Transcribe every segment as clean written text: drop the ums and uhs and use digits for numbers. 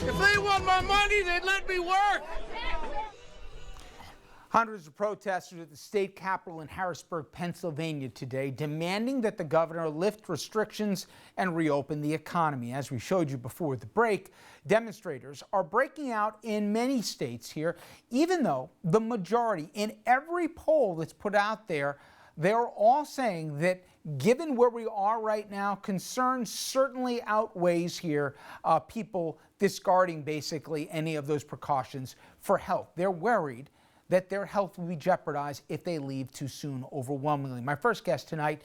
If they want my money, they'd let me work. Hundreds of protesters at the state capitol in Harrisburg, Pennsylvania today, demanding that the governor lift restrictions and reopen the economy. As we showed you before the break, demonstrators are breaking out in many states here, even though the majority in every poll that's put out there, they're all saying that given where we are right now, concern certainly outweighs here people discarding basically any of those precautions for health. They're worried that their health will be jeopardized if they leave too soon, overwhelmingly. My first guest tonight,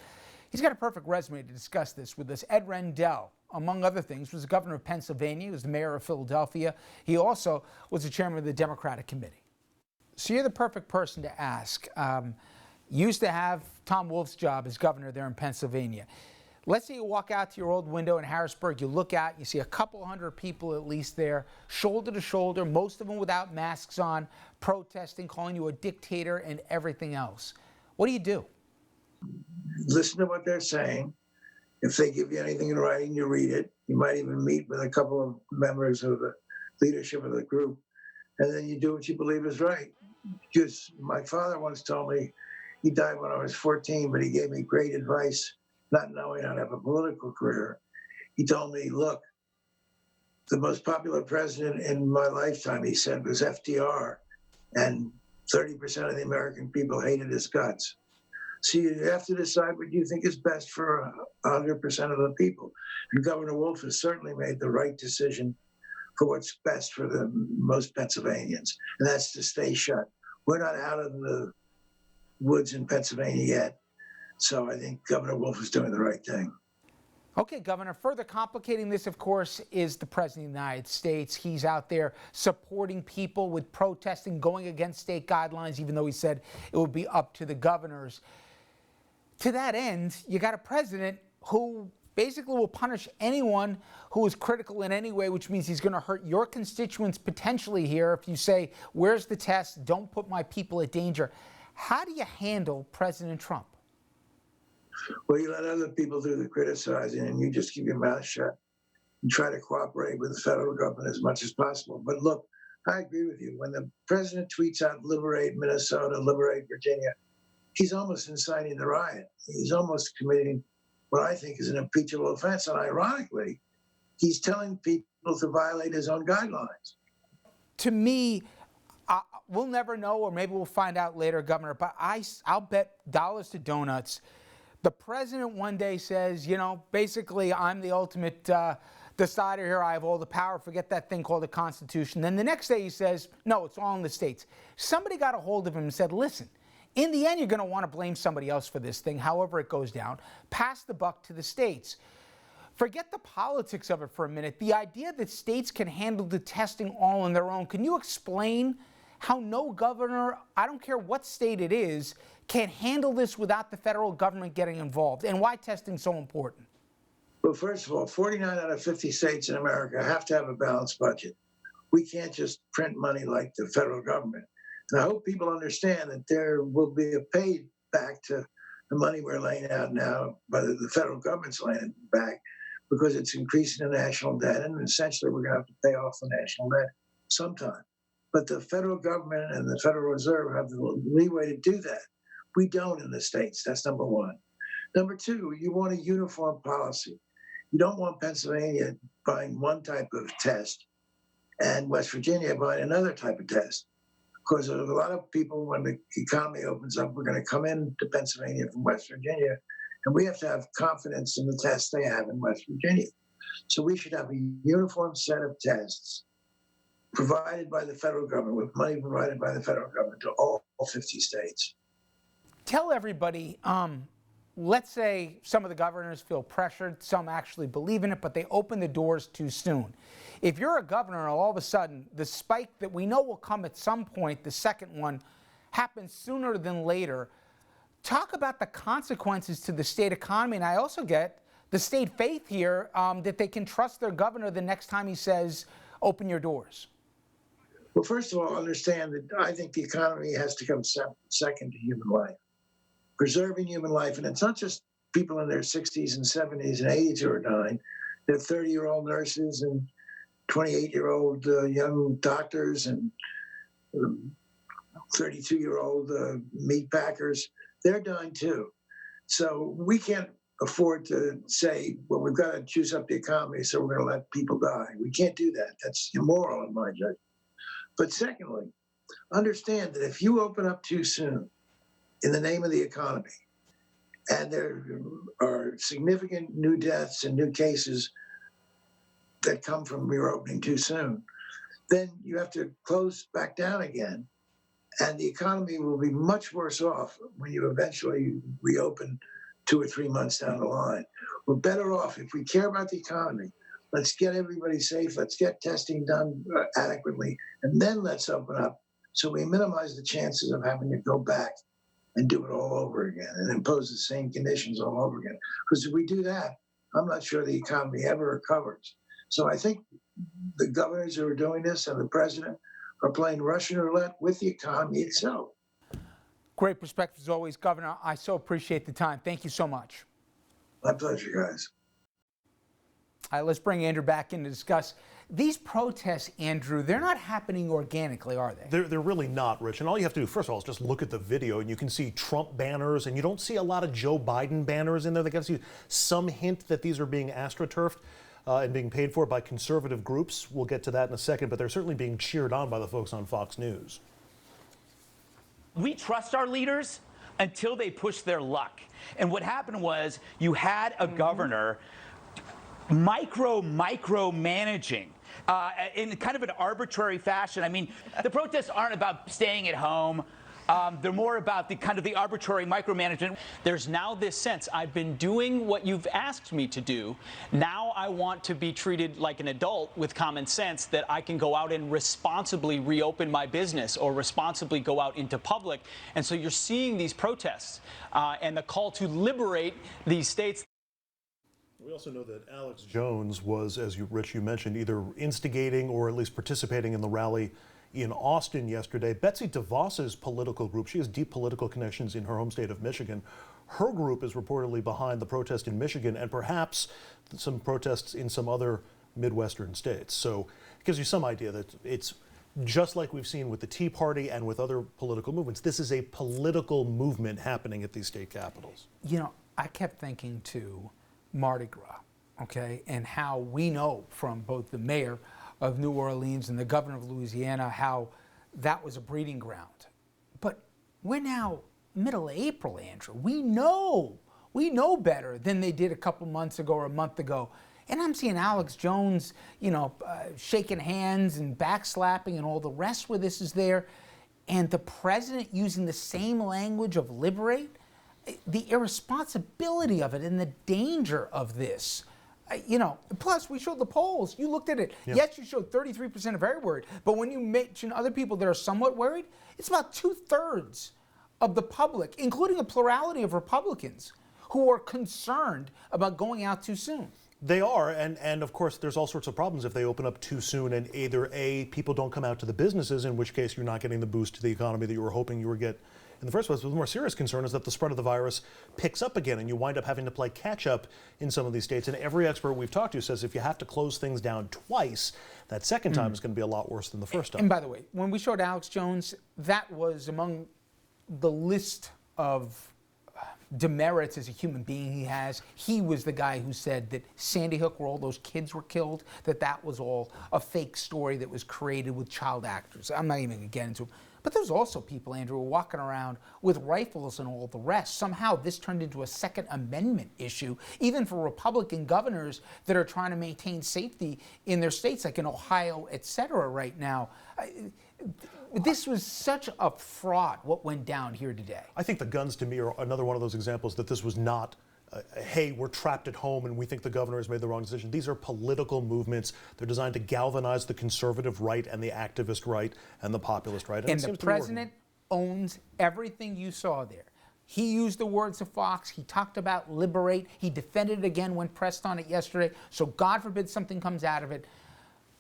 he's got a perfect resume to discuss this with us. Ed Rendell, among other things, was the governor of Pennsylvania. He was the mayor of Philadelphia. He also was the chairman of the Democratic Committee. So you're the perfect person to ask. Used to have Tom Wolf's job as governor there in Pennsylvania. Let's say you walk out to your old window in Harrisburg, you look out, you see a couple hundred people at least there, shoulder to shoulder, most of them without masks on, protesting, calling you a dictator and everything else. What do? Listen to what they're saying. If they give you anything in writing, you read it. You might even meet with a couple of members of the leadership of the group, and then you do what you believe is right. Just, my father once told me, he died when I was 14, but he gave me great advice, not knowing I'd have a political career. He told me, look, the most popular president in my lifetime, he said, was FDR, and 30% of the American people hated his guts. So you have to decide what you think is best for 100% of the people. And Governor Wolf has certainly made the right decision for what's best for the most Pennsylvanians, and that's to stay shut. We're not out of the woods in Pennsylvania yet. So I think Governor Wolf is doing the right thing. Okay, Governor, further complicating this, of course, is the President of the United States. He's out there supporting people with protesting, going against state guidelines, even though he said it would be up to the governors. To that end, you got a president who basically will punish anyone who is critical in any way, which means he's going to hurt your constituents potentially here if you say, where's the test? Don't put my people at danger. How do you handle President Trump? Well, you let other people do the criticizing and you just keep your mouth shut and try to cooperate with the federal government as much as possible. But look, I agree with you. When the president tweets out, liberate Minnesota, liberate Virginia, he's almost inciting the riot. He's almost committing what I think is an impeachable offense. And ironically, he's telling people to violate his own guidelines. To me, we'll never know, or maybe we'll find out later, Governor, but I'll bet dollars to donuts. The president one day says, you know, basically I'm the ultimate decider here. I have all the power. Forget that thing called the Constitution. Then the next day he says, no, it's all in the states. Somebody got a hold of him and said, listen, in the end, you're going to want to blame somebody else for this thing, however it goes down. Pass the buck to the states. Forget the politics of it for a minute. The idea that states can handle the testing all on their own. Can you explain how no governor, I don't care what state it is, can handle this without the federal government getting involved, and why testing is so important? Well, first of all, 49 out of 50 states in America have to have a balanced budget. We can't just print money like the federal government. And I hope people understand that there will be a paid back to the money we're laying out now, but the federal government's laying it back because it's increasing the national debt, and essentially we're going to have to pay off the national debt sometime. But the federal government and the Federal Reserve have the leeway to do that. We don't in the states. That's number one. Number two, you want a uniform policy. You don't want Pennsylvania buying one type of test and West Virginia buying another type of test. Because a lot of people, when the economy opens up, we're going to come into Pennsylvania from West Virginia, and we have to have confidence in the tests they have in West Virginia. So we should have a uniform set of tests provided by the federal government, with money provided by the federal government to all 50 states. Tell everybody, let's say some of the governors feel pressured, some actually believe in it, but they open the doors too soon. If you're a governor, all of a sudden, the spike that we know will come at some point, the second one, happens sooner than later. Talk about the consequences to the state economy, and I also get the state faith here that they can trust their governor the next time he says, open your doors. Well, first of all, understand that I think the economy has to come second to human life. Preserving human life, and it's not just people in their 60s and 70s and 80s who are dying. There are 30-year-old nurses and 28-year-old young doctors and 32-year-old meat packers. They're dying too. So we can't afford to say, well, we've got to juice up the economy, so we're going to let people die. We can't do that. That's immoral in my judgment. But secondly, understand that if you open up too soon in the name of the economy, and there are significant new deaths and new cases that come from your opening too soon, then you have to close back down again. And the economy will be much worse off when you eventually reopen 2 or 3 months down the line. We're better off if we care about the economy. Let's get everybody safe. Let's get testing done adequately. And then let's open up so we minimize the chances of having to go back and do it all over again and impose the same conditions all over again. Because if we do that, I'm not sure the economy ever recovers. So I think the governors who are doing this and the president are playing Russian roulette with the economy itself. Great perspective as always, Governor. I so appreciate the time. Thank you so much. My pleasure, guys. All right, let's bring Andrew back in to discuss these protests. Andrew, they're not happening organically, are they? They're really not, Rich. And all you have to do, first of all, is just look at the video, and you can see Trump banners, and you don't see a lot of Joe Biden banners in there. That gives you some hint that these are being astroturfed and being paid for by conservative groups. We'll get to that in a second, but they're certainly being cheered on by the folks on Fox News. We trust our leaders until they push their luck. And what happened was you had a governor micromanaging in kind of an arbitrary fashion. I mean, the protests aren't about staying at home. They're more about the arbitrary micromanagement. There's now this sense, I've been doing what you've asked me to do. Now I want to be treated like an adult with common sense, that I can go out and responsibly reopen my business or responsibly go out into public. And so you're seeing these protests and the call to liberate these states. We also know that Alex Jones was, as Rich, you mentioned, either instigating or at least participating in the rally in Austin yesterday. Betsy DeVos's political group, she has deep political connections in her home state of Michigan. Her group is reportedly behind the protest in Michigan and perhaps some protests in some other Midwestern states. So it gives you some idea that it's just like we've seen with the Tea Party and with other political movements. This is a political movement happening at these state capitals. You know, I kept thinking to Mardi Gras, okay, and how we know from both the mayor of New Orleans and the governor of Louisiana how that was a breeding ground. But we're now middle of April, Andrew. We know better than they did a couple months ago or a month ago. And I'm seeing Alex Jones, shaking hands and backslapping and all the rest where this is there. And the president using the same language of liberate. The irresponsibility of it and the danger of this. Plus we showed the polls. You looked at it. Yeah. Yes, you showed 33% are very worried. But when you mention other people that are somewhat worried, it's about 2/3 of the public, including a plurality of Republicans, who are concerned about going out too soon. They are, and of course there's all sorts of problems if they open up too soon and either A, people don't come out to the businesses, in which case you're not getting the boost to the economy that you were hoping you would get in the first place. But the more serious concern is that the spread of the virus picks up again and you wind up having to play catch up in some of these states. And every expert we've talked to says if you have to close things down twice, that second time is going to be a lot worse than the first time. And by the way, when we showed Alex Jones, that was among the list of demerits as a human being he has. He was the guy who said that Sandy Hook, where all those kids were killed, that was all a fake story that was created with child actors. I'm not even going to get into it. But there's also people, Andrew, walking around with rifles and all the rest. Somehow this turned into a Second Amendment issue, even for Republican governors that are trying to maintain safety in their states, like in Ohio, et cetera, right now. This was such a fraud, what went down here today. I think the guns, to me, are another one of those examples that this was not hey, we're trapped at home and we think the governor has made the wrong decision. These are political movements. They're designed to galvanize the conservative right and the activist right and the populist right. And the president owns everything you saw there. He used the words of Fox. He talked about liberate. He defended it again when pressed on it yesterday. So God forbid something comes out of it.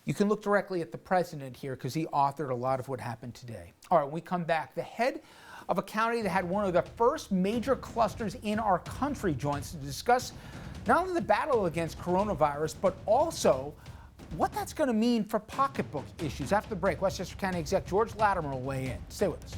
You can look directly at the president here because he authored a lot of what happened today. All right, when we come back, the head of a county that had one of the first major clusters in our country, joins to discuss not only the battle against coronavirus, but also what that's going to mean for pocketbook issues. After the break, Westchester County Exec George Latimer will weigh in. Stay with us.